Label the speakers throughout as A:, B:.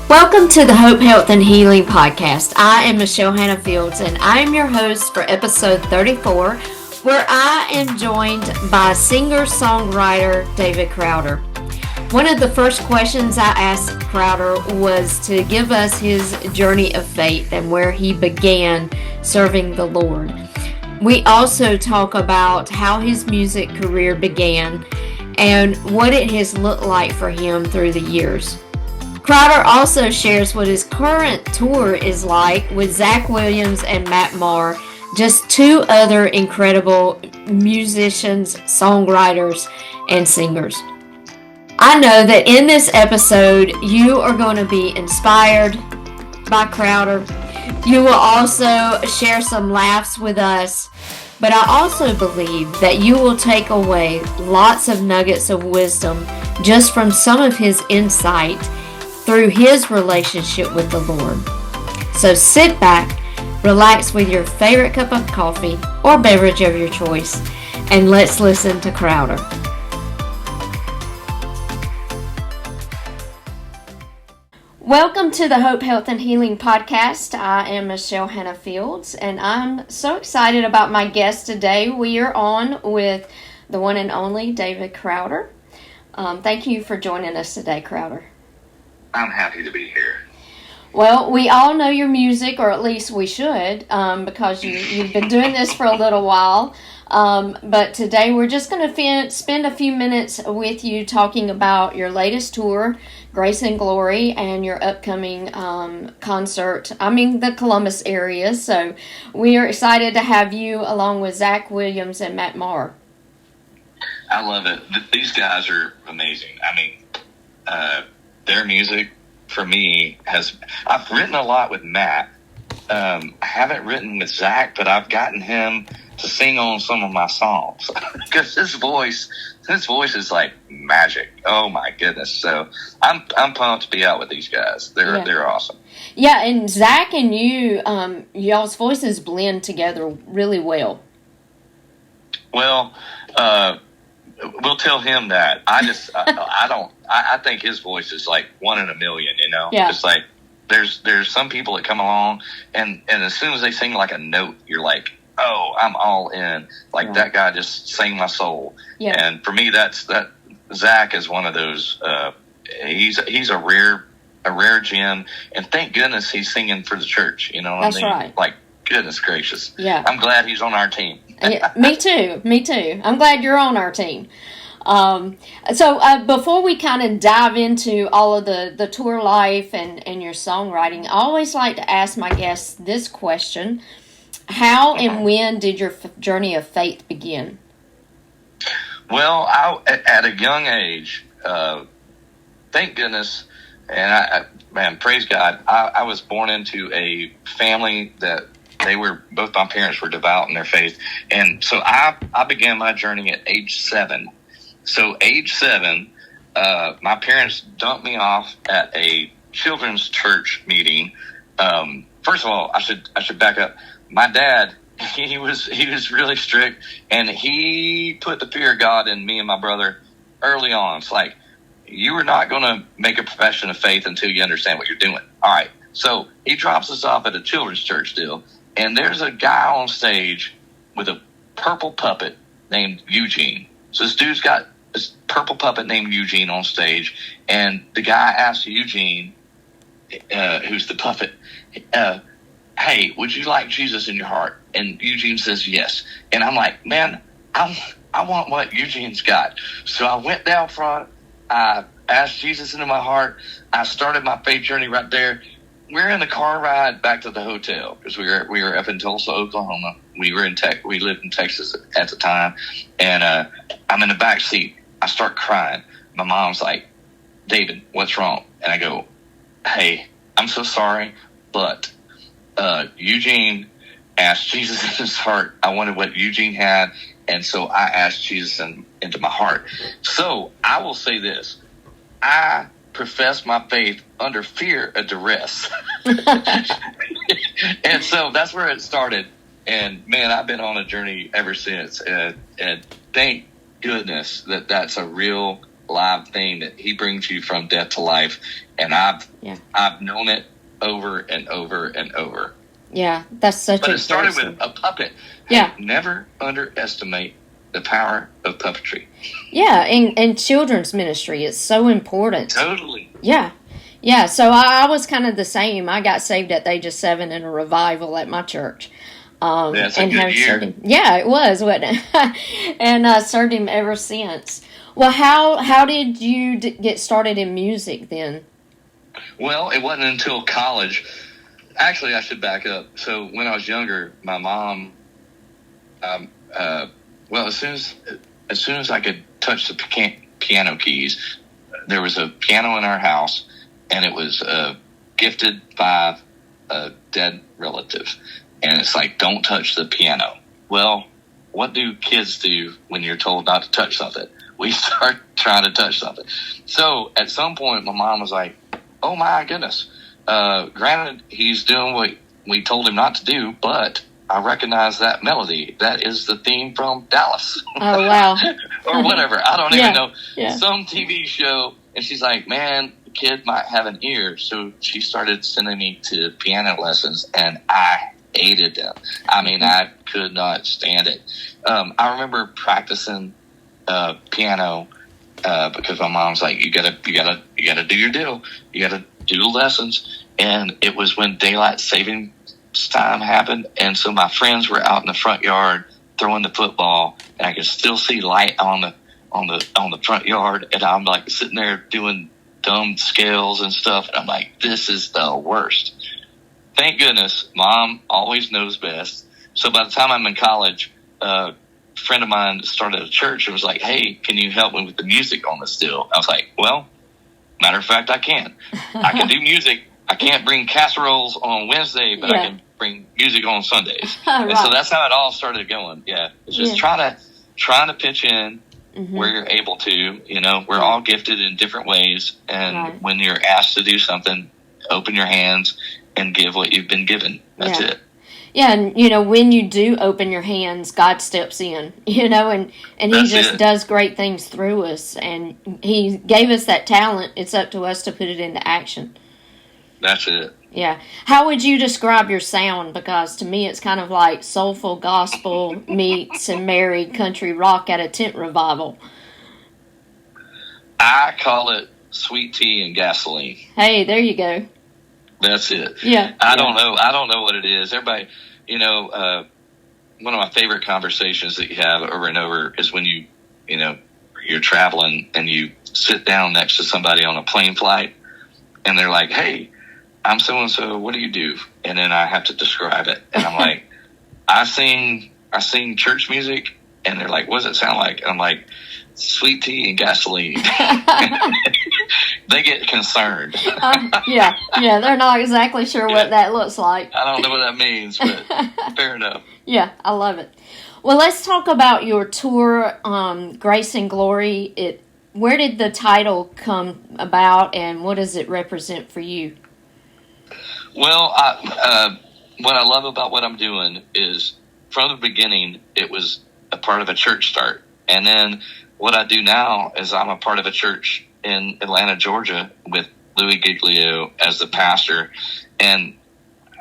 A: Welcome to the Hope, Health, and Healing podcast. I am Hanna Fields, and I am your host for episode 34, where I am joined by singer-songwriter David Crowder. One of the first questions I asked Crowder was to give us his journey of faith and where he began serving the Lord. We also talk about how his music career began and what it has looked like for him through the years. Crowder also shares what his current tour is like with Zach Williams and Maher, just two other incredible musicians, songwriters, and singers. I know that in this episode, you are going to be inspired by Crowder. You will also share some laughs with us, but I also believe that you will take away lots of nuggets of wisdom just from some of his insight through his relationship with the Lord. So sit back, relax with your favorite cup of coffee or beverage of your choice, and let's listen to Crowder. Welcome to the Hope, Health, and Healing podcast. I am Hanna Fields, and I'm so excited about my guest today. We are on with the one and only David Crowder. Thank you for joining us today, Crowder.
B: I'm happy to be here.
A: Well, we all know your music, or at least we should, because you've been doing this for a little while. But today we're just going to spend a few minutes with you talking about your latest tour, Grace and Glory, and your upcoming concert. I'm in the Columbus area, so we are excited to have you along with Zach Williams and Maher.
B: I love it. These guys are amazing. I mean, their music for me I've written a lot with Matt. I haven't written with Zach, but I've gotten him to sing on some of my songs because his voice is like magic. Oh my goodness. So I'm pumped to be out with these guys. They're awesome.
A: Yeah. And Zach and you, y'all's voices blend together really well.
B: Well, we'll tell him that. I think his voice is like one in a million, you know?
A: Yeah.
B: It's like, there's some people that come along and as soon as they sing like a note, you're like, oh, I'm all in. Like right. That guy just sang my soul. Yeah. And for me, that Zach is one of those, he's a rare gem, and thank goodness he's singing for the church. You know what I mean?
A: Right.
B: Like, goodness gracious.
A: Yeah.
B: I'm glad he's on our team.
A: Yeah, me too. I'm glad you're on our team. So before we kind of dive into all of the tour life and your songwriting, I always like to ask my guests this question. How and when did your journey of faith begin?
B: Well, at a young age, thank goodness, and praise God, I was born into a family that both my parents were devout in their faith. And so I began my journey at age 7. So age 7, my parents dumped me off at a children's church meeting. First of all, I should back up. My dad, he was really strict, and he put the fear of God in me and my brother early on. It's like, you are not going to make a profession of faith until you understand what you're doing. All right. So he drops us off at a children's church deal, and there's a guy on stage with a purple puppet named Eugene. So this dude's got this purple puppet named Eugene on stage, and the guy asks Eugene, who's the puppet, hey, would you like Jesus in your heart? And Eugene says yes. And I'm like, man, I want what Eugene's got. So I went down front. I asked Jesus into my heart. I started my faith journey right there. We're in the car ride back to the hotel because we were up in Tulsa, Oklahoma. We lived in Texas at the time, and I'm in the back seat. I start crying. My mom's like, David, what's wrong? And I go, hey, I'm so sorry, but Eugene asked Jesus in his heart. I wanted what Eugene had, and so I asked Jesus into my heart. So I will say this. I profess my faith under fear of duress. And so that's where it started. And man, I've been on a journey ever since. And thank goodness that's a real live thing that he brings you from death to life. And I've known it over and over and over.
A: Yeah, that's such
B: But
A: a
B: it started
A: blessing.
B: with a puppet.
A: Yeah.
B: Hey, never underestimate the power of puppetry.
A: Yeah, and children's ministry is so important.
B: Totally.
A: Yeah. Yeah, so I was kind of the same. I got saved at the age of 7 in a revival at my church.
B: That's a good year.
A: Served him. Yeah, it was, wasn't it? And served him ever since. Well, how did you get started in music then?
B: Well, it wasn't until college. Actually, I should back up. So when I was younger, my mom, well, as soon as I could touch the piano keys, there was a piano in our house, and it was gifted by a dead relative. And it's like, don't touch the piano. Well, what do kids do when you're told not to touch something? We start trying to touch something. So at some point, my mom was like, oh my goodness. Granted, he's doing what we told him not to do, but I recognize that melody. That is the theme from Dallas.
A: Oh, wow.
B: Or whatever. I don't even know.
A: Yeah.
B: Some TV show. And she's like, man, the kid might have an ear. So she started sending me to piano lessons, and I hated them. I mean, I could not stand it. I remember practicing piano because my mom's like, you gotta do your deal. You gotta do the lessons. And it was when daylight savings time happened, and so my friends were out in the front yard throwing the football, and I could still see light on the front yard, and I'm like sitting there doing dumb scales and stuff, and I'm like, this is the worst. Thank goodness, Mom always knows best. So by the time I'm in college, a friend of mine started a church and was like, hey, can you help me with the music on this deal? I was like, well, matter of fact, I can. I can do music. I can't bring casseroles on Wednesday, but I can bring music on Sundays.
A: Right.
B: And so that's how it all started going. Yeah. It's just trying to pitch in where you're able to. You know, we're all gifted in different ways. And when you're asked to do something, open your hands and give what you've been given. That's it.
A: Yeah, and, you know, when you do open your hands, God steps in, you know, and He just does great things through us. And He gave us that talent. It's up to us to put it into action.
B: That's it.
A: Yeah. How would you describe your sound? Because to me, it's kind of like soulful gospel meets and merry country rock at a tent revival.
B: I call it sweet tea and gasoline.
A: Hey, there you go.
B: That's it.
A: Yeah.
B: I don't know what it is. Everybody, you know, one of my favorite conversations that you have over and over is when you're traveling and you sit down next to somebody on a plane flight, and they're like, hey, I'm so-and-so, what do you do? And then I have to describe it. And I'm like, I sing church music. And they're like, what does it sound like? And I'm like, sweet tea and gasoline. They get concerned.
A: Yeah, they're not exactly sure what that looks like.
B: I don't know what that means, but fair enough.
A: Yeah, I love it. Well, let's talk about your tour, Grace and Glory. Where did the title come about, and what does it represent for you?
B: Well, what I love about what I'm doing is from the beginning, it was a part of a church start. And then what I do now is I'm a part of a church in Atlanta, Georgia, with Louis Giglio as the pastor. And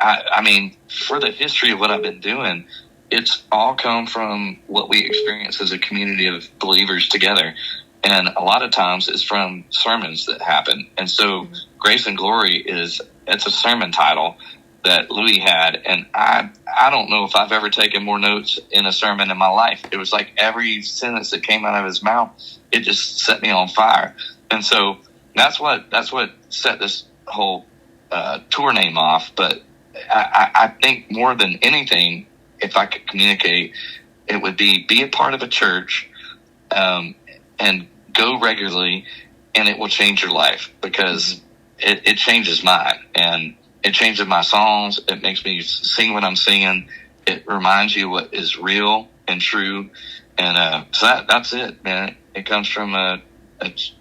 B: I mean, for the history of what I've been doing, it's all come from what we experience as a community of believers together. And a lot of times it's from sermons that happen. And so Grace and Glory it's a sermon title that Louis had. And I don't know if I've ever taken more notes in a sermon in my life. It was like every sentence that came out of his mouth, it just set me on fire. And so that's what set this whole tour name off. But I think more than anything, if I could communicate, it would be a part of a church, and go regularly, and it will change your life, because it changes mine, and it changes my songs. It makes me sing what I'm singing. It reminds you what is real and true. And so that's it, man. It comes from a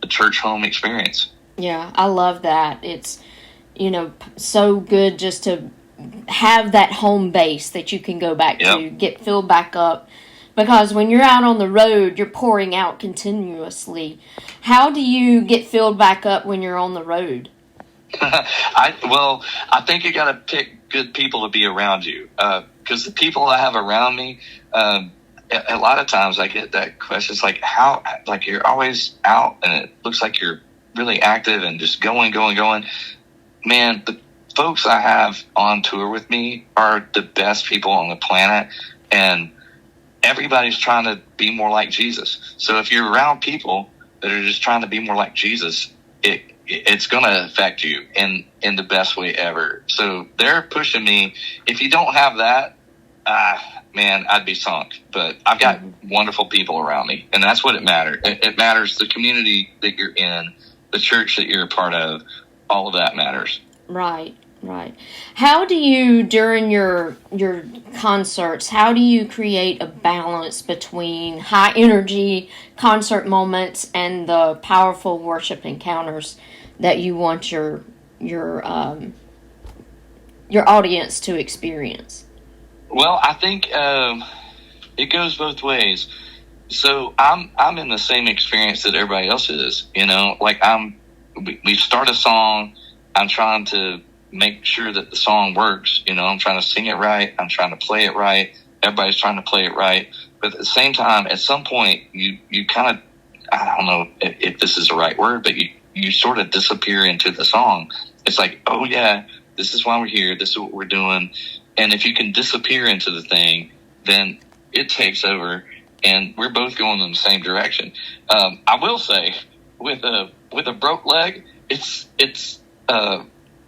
B: church home experience.
A: Yeah, I love that. It's, so good just to have that home base that you can go back to, get filled back up, because when you're out on the road, you're pouring out continuously. How do you get filled back up when you're on the road?
B: I think you got to pick good people to be around you, because the people I have around me, a lot of times I get that question. It's like, how, like, you're always out and it looks like you're really active and just going. Man, the folks I have on tour with me are the best people on the planet, and everybody's trying to be more like Jesus. So if you're around people that are just trying to be more like Jesus, it's going to affect you in the best way ever. So they're pushing me. If you don't have that, man, I'd be sunk. But I've got wonderful people around me, and that's what it matters. It matters the community that you're in, the church that you're a part of, all of that matters.
A: Right. How do you, during your concerts, how do you create a balance between high energy concert moments and the powerful worship encounters that you want your audience to experience?
B: Well, I think it goes both ways. So I'm in the same experience that everybody else is. Like we start a song. I'm trying to make sure that the song works. I'm trying to sing it right. I'm trying to play it right. Everybody's trying to play it right. But at the same time, at some point, you kind of, I don't know if this is the right word, but you sort of disappear into the song. It's like, oh yeah, this is why we're here. This is what we're doing. And if you can disappear into the thing, then it takes over, and we're both going in the same direction. I will say, with a broke leg, it's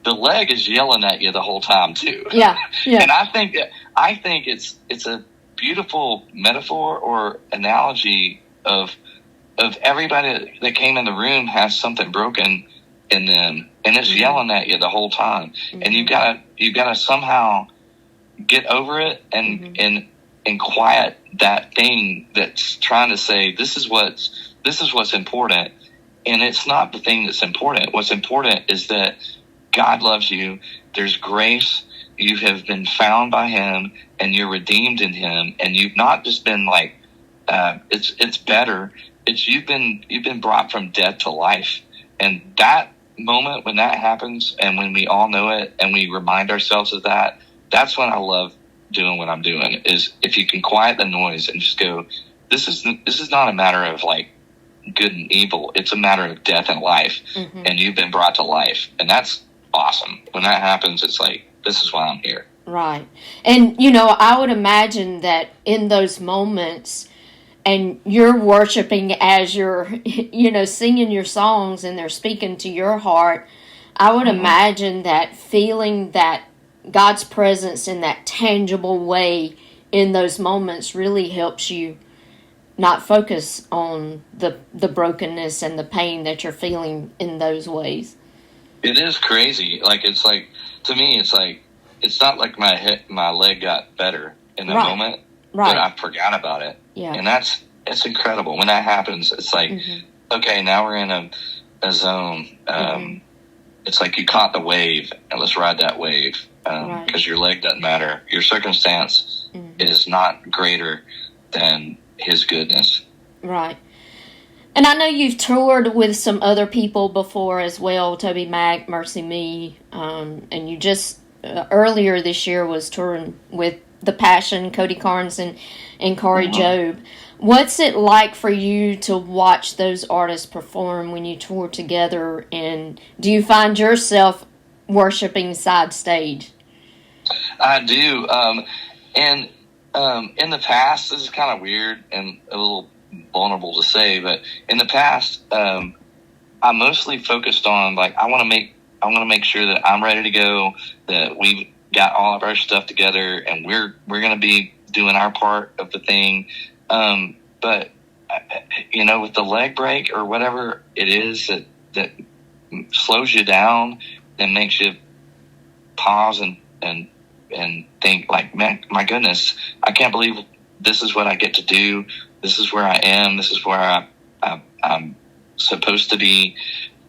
B: the leg is yelling at you the whole time too.
A: Yeah.
B: And I think it's a beautiful metaphor or analogy of everybody that came in the room has something broken in them, and it's yelling at you the whole time. And you gotta somehow get over it and quiet that thing that's trying to say, this is what's important. And it's not the thing that's important. What's important is that God loves you. There's grace. You have been found by Him, and you're redeemed in Him. And you've not just been like, it's better. It's you've been brought from death to life. And that moment when that happens, and when we all know it, and we remind ourselves of that, that's when I love doing what I'm doing. Is if you can quiet the noise and just go, this is not a matter of like good and evil. It's a matter of death and life, and you've been brought to life, and that's awesome. When that happens, it's like, this is why I'm here.
A: Right. And I would imagine that in those moments, and you're worshiping as you're singing your songs, and they're speaking to your heart, I would imagine that feeling that God's presence in that tangible way in those moments really helps you not focus on the brokenness and the pain that you're feeling in those ways.
B: It is crazy. Like, it's like, to me, it's like, it's not like my leg got better in the moment, but I forgot about it.
A: Yeah.
B: And it's incredible. When that happens, it's like, okay, now we're in a zone. It's like you caught the wave, and let's ride that wave. Because your leg doesn't matter. Your circumstance is not greater than His goodness. Right.
A: And I know you've toured with some other people before as well, Toby Mac, Mercy Me, and you just earlier this year was touring with The Passion, Cody Carnes and Corey Job. What's it like for you to watch those artists perform when you tour together, and do you find yourself worshiping side stage?
B: I do. And in the past, this is kind of weird and a little vulnerable to say, but in the past, I mostly focused on, like, I want to make sure that I'm ready to go, that we've got all of our stuff together, and we're going to be doing our part of the thing. But with the leg break or whatever it is that slows you down and makes you pause and think, like, man, my goodness, I can't believe this is what I get to do. This is where I am. This is where I'm supposed to be.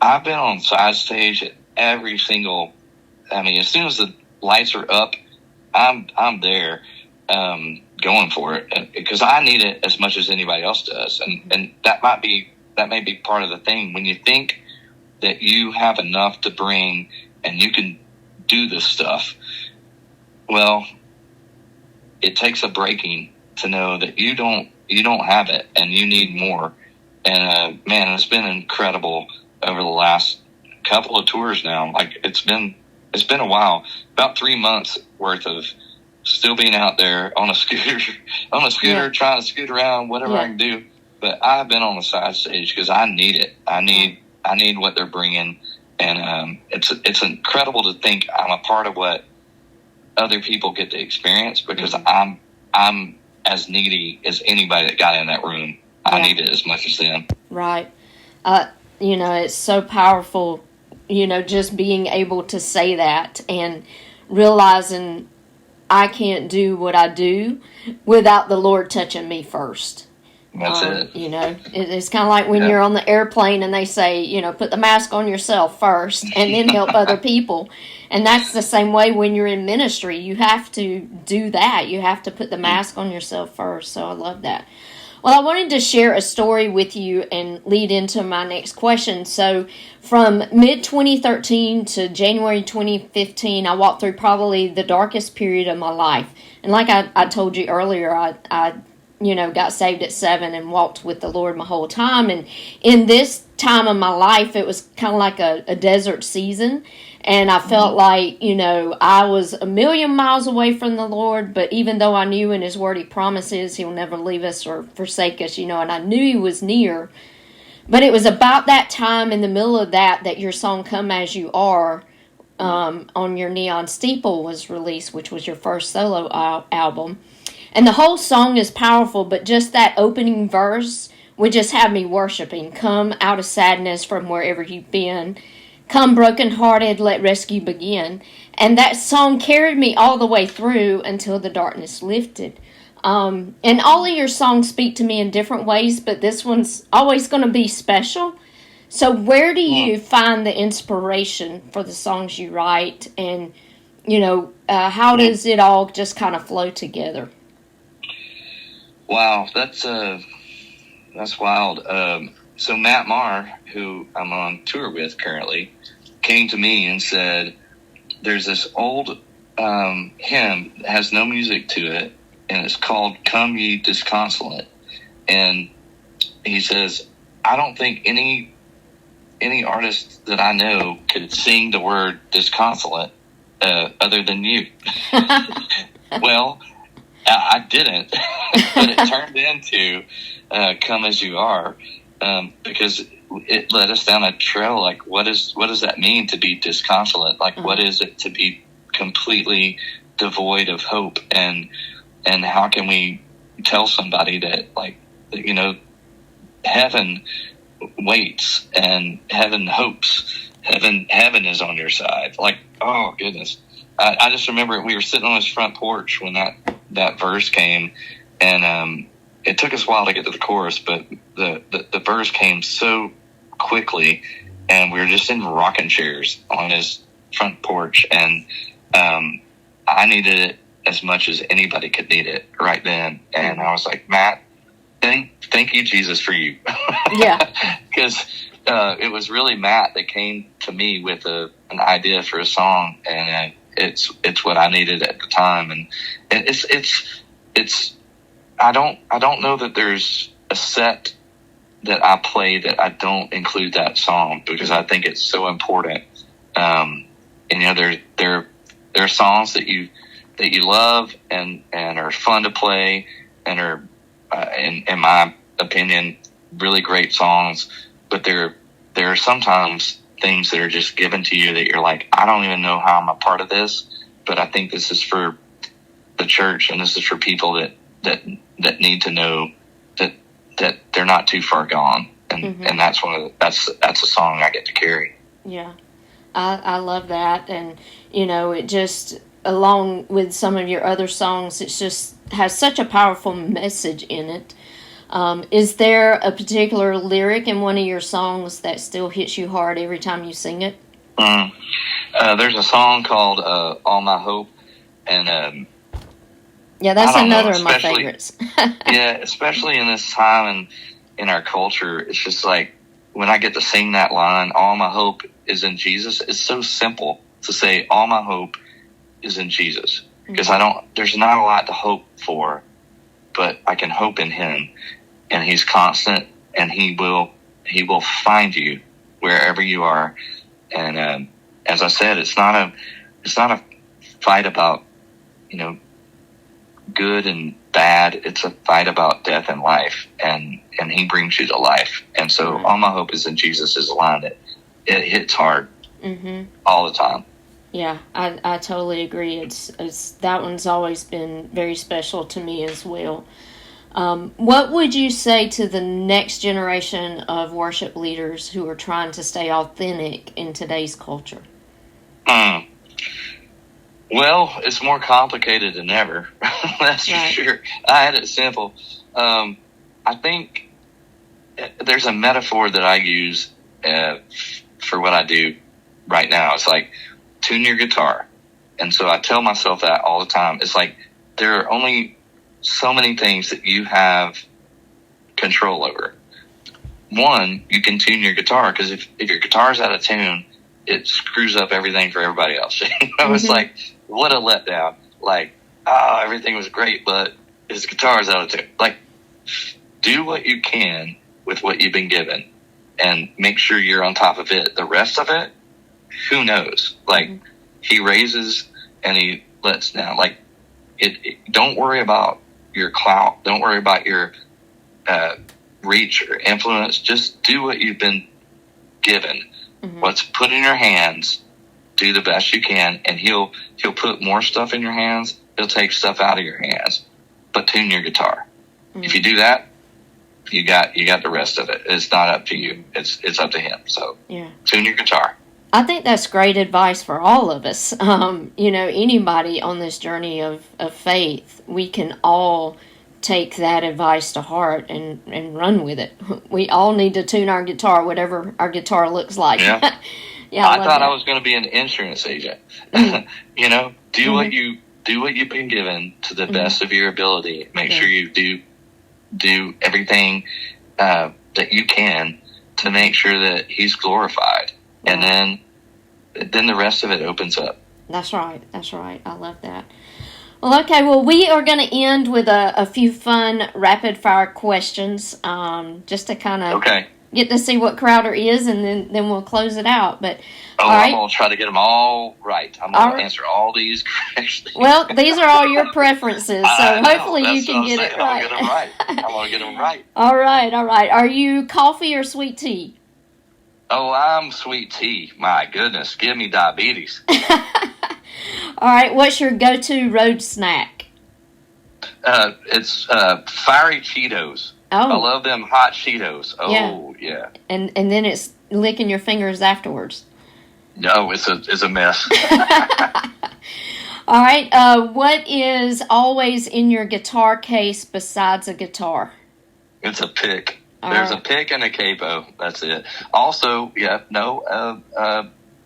B: I've been on side stage at every single, as soon as the lights are up, I'm there. going for it, because I need it as much as anybody else does, and that may be part of the thing. When you think that you have enough to bring and you can do this stuff, well, it takes a breaking to know that you don't have it and you need more. And man, it's been incredible over the last couple of tours now. Like it's been a while, about 3 months worth of still being out there on a scooter, trying to scoot around, whatever I can do. But I've been on the side stage because I need it. I need what they're bringing, and it's incredible to think I'm a part of what other people get to experience, because I'm as needy as anybody that got in that room. I need it as much as them.
A: Right. It's so powerful, just being able to say that and realizing I can't do what I do without the Lord touching me first.
B: That's it.
A: It's kind of like when you're on the airplane and they say, put the mask on yourself first and then help other people. And that's the same way when you're in ministry. You have to do that. You have to put the mask on yourself first. So I love that. Well, I wanted to share a story with you and lead into my next question. So from mid-2013 to January 2015, I walked through probably the darkest period of my life. And like I told you earlier, I got saved at 7 and walked with the Lord my whole time. And in this time of my life, it was kind of like a desert season. And I felt like, I was a million miles away from the Lord. But even though I knew in His Word He promises He'll never leave us or forsake us, and I knew He was near. But it was about that time, in the middle of that your song Come As You Are on your Neon Steeple was released, which was your first solo album. And the whole song is powerful, but just that opening verse would just have me worshiping. Come out of sadness from wherever you've been. Come brokenhearted, let rescue begin. And that song carried me all the way through until the darkness lifted. And all of your songs speak to me in different ways, but this one's always going to be special. So where do you find the inspiration for the songs you write? And, how does it all just kind of flow together?
B: Wow, that's wild. So Matt Maher, who I'm on tour with currently, came to me and said, there's this old hymn that has no music to it, and it's called Come Ye Disconsolate. And he says, I don't think any artist that I know could sing the word disconsolate other than you. Well, I didn't, but it turned into Come As You Are, because it led us down a trail. Like, what does that mean to be disconsolate? Like, what is it to be completely devoid of hope? And how can we tell somebody that, like, heaven waits and heaven hopes, heaven is on your side. Like, oh goodness. I just remember we were sitting on his front porch when that verse came, and it took us a while to get to the chorus, but the verse came so quickly, and we were just in rocking chairs on his front porch, and I needed it as much as anybody could need it right then. And I was like, Matt, thank you, Jesus, for you.
A: Yeah.
B: Because it was really Matt that came to me with an idea for a song, and it's what I needed at the time. And it's I don't know that there's a set that I play that I don't include that song, because I think it's so important. And there are songs that you love and are fun to play and are in my opinion really great songs, but there are sometimes things that are just given to you that you're like, I don't even know how I'm a part of this, but I think this is for the church, and this is for people that need to know that they're not too far gone, and that's a song I get to carry.
A: Yeah, I love that, and it just, along with some of your other songs, it just has such a powerful message in it. Is there a particular lyric in one of your songs that still hits you hard every time you sing it?
B: There's a song called All My Hope, and
A: Yeah, that's
B: I don't know,
A: another of my favorites.
B: Yeah, especially in this time and in our culture, it's just like when I get to sing that line, all my hope is in Jesus. It's so simple to say all my hope is in Jesus, because there's not a lot to hope for, but I can hope in him, and he's constant, and he will find you wherever you are. And as I said, it's not a fight about, good and bad. It's a fight about death and life, and he brings you to life. And so all my hope is in Jesus is a line that it hits hard all the time.
A: Yeah, I totally agree. It's that one's always been very special to me as well. What would you say to the next generation of worship leaders who are trying to stay authentic in today's culture?
B: Well, it's more complicated than ever. That's for sure. I had it simple. I think there's a metaphor that I use for what I do right now. It's like, tune your guitar. And so I tell myself that all the time. It's like there are only so many things that you have control over. One, you can tune your guitar, because if your guitar's out of tune, it screws up everything for everybody else. It's like, what a letdown. Like, everything was great, but his guitar's out of tune. Like, do what you can with what you've been given and make sure you're on top of it. The rest of it, who knows? Like, he raises and he lets down. Like, don't worry about your clout. Don't worry about your reach or influence. Just do what you've been given. What's put in your hands, do the best you can, and he'll put more stuff in your hands. He'll take stuff out of your hands, but tune your guitar. If you do that, you got the rest of it. It's not up to you. It's up to him. So tune your guitar.
A: I think that's great advice for all of us. Anybody on this journey of faith, we can all take that advice to heart and run with it. We all need to tune our guitar, whatever our guitar looks like.
B: Yeah. I thought I was going to be an insurance agent. Do what you've been given to the best of your ability. Make sure you do everything that you can to make sure that he's glorified. And then the rest of it opens up. That's
A: right. I love that. Well, okay. Well, we are going to end with a few fun rapid-fire questions, just to kind of get to see what Crowder is, and then we'll close it out. But
B: I'm going to try to get them all right. I'm going to answer all these correctly.
A: Well, these are all your preferences, so hopefully you can get it right.
B: I'm going to get them right.
A: All right. Are you coffee or sweet tea?
B: Oh, I'm sweet tea. My goodness, give me diabetes.
A: All right, what's your go-to road snack?
B: It's fiery Cheetos. Oh. I love them hot Cheetos. Oh, yeah.
A: And then it's licking your fingers afterwards.
B: No, it's a mess.
A: All right, what is always in your guitar case besides a guitar?
B: It's a pick. There's a pick and a capo. That's it. Also,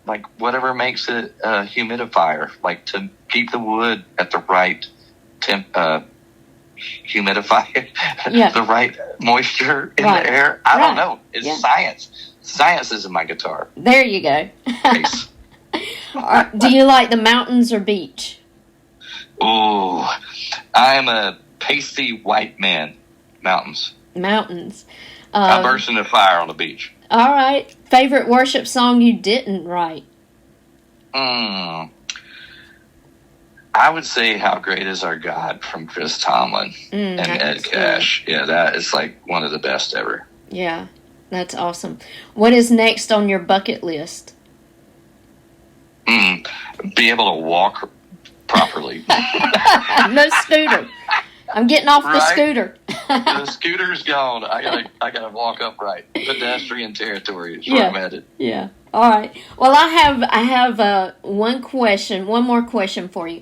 B: like whatever makes it a humidifier, like to keep the wood at the right humidifier, the right moisture in the air. I don't know. It's science. Science is in my guitar.
A: There you go. Nice. Do you like the mountains or beach?
B: Oh, I'm a pasty white man. Mountains. I burst into fire on the beach.
A: All right. Favorite worship song you didn't write?
B: I would say "How Great Is Our God" from Chris Tomlin and Ed Cash. Good. Yeah, that is like one of the best ever.
A: Yeah, that's awesome. What is next on your bucket list?
B: Be able to walk properly.
A: No scooter. I'm getting off the scooter.
B: The scooter's gone. I gotta walk upright. Pedestrian territory is where I'm headed.
A: Yeah. All right. Well, I have one more question for you.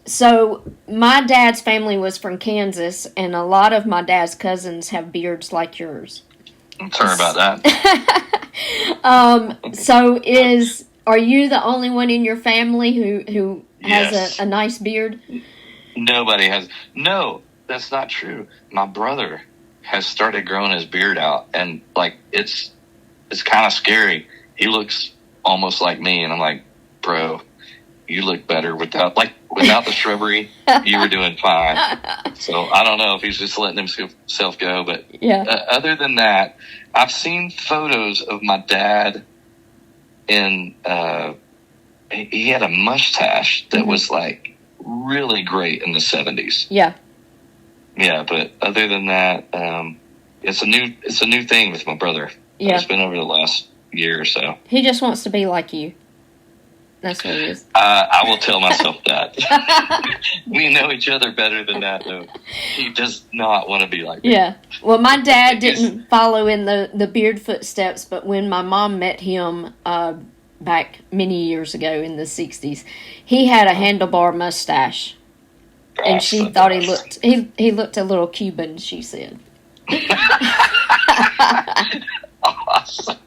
A: So my dad's family was from Kansas, and a lot of my dad's cousins have beards like yours.
B: I'm sorry about that.
A: Are you the only one in your family who has a nice beard?
B: Nobody has. No, that's not true. My brother has started growing his beard out, and like it's kind of scary. He looks almost like me, and I'm like, bro, you look better without the shrubbery. You were doing fine. So I don't know if he's just letting himself go, but other than that, I've seen photos of my dad in. He had a mustache that was like really great in the 70s.
A: Yeah.
B: Yeah, but other than that, it's a new thing with my brother.
A: Yeah.
B: It's been over the last year or so.
A: He just wants to be like you. That's what it is.
B: I will tell myself that. We know each other better than that, though. He does not want to be like me.
A: Yeah. Well, my dad didn't follow in the beard footsteps, but when my mom met him back many years ago in the 60s, he had a handlebar mustache. And she thought he looked a little Cuban, she said.
B: Awesome.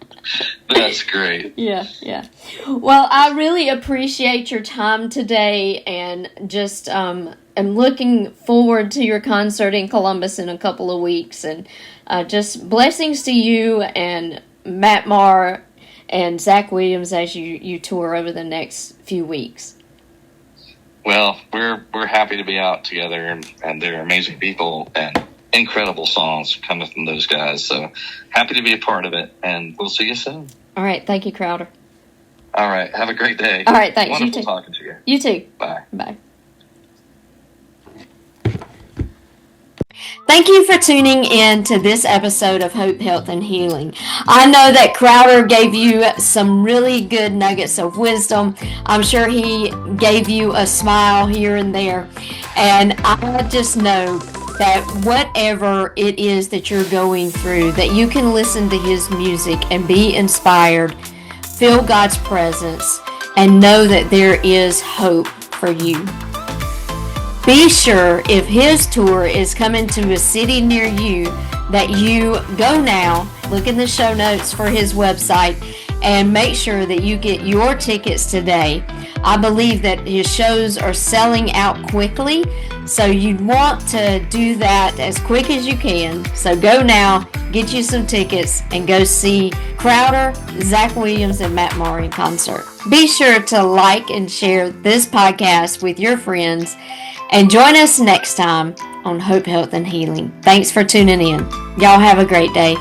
B: That's great.
A: Yeah. Well, I really appreciate your time today, and just am looking forward to your concert in Columbus in a couple of weeks. And just blessings to you and Matt Maher and Zach Williams as you tour over the next few weeks.
B: Well, we're happy to be out together, and they're amazing people and incredible songs coming from those guys. So happy to be a part of it, and we'll see you soon.
A: All right. Thank you, Crowder.
B: All right. Have a great day.
A: All right. Thanks.
B: Wonderful
A: You too.
B: talking to you.
A: You too.
B: Bye.
A: Bye. Thank you for tuning in to this episode of Hope, Health, and Healing. I know that Crowder gave you some really good nuggets of wisdom. I'm sure he gave you a smile here and there. And I just know that whatever it is that you're going through, that you can listen to his music and be inspired, feel God's presence, and know that there is hope for you. Be sure, if his tour is coming to a city near you, that you go now, look in the show notes for his website, and make sure that you get your tickets today. I believe that his shows are selling out quickly, so you'd want to do that as quick as you can. So go now, get you some tickets, and go see Crowder, Zach Williams, and Matt Maher in concert. Be sure to like and share this podcast with your friends, and join us next time on Hope, Health, and Healing. Thanks for tuning in. Y'all have a great day.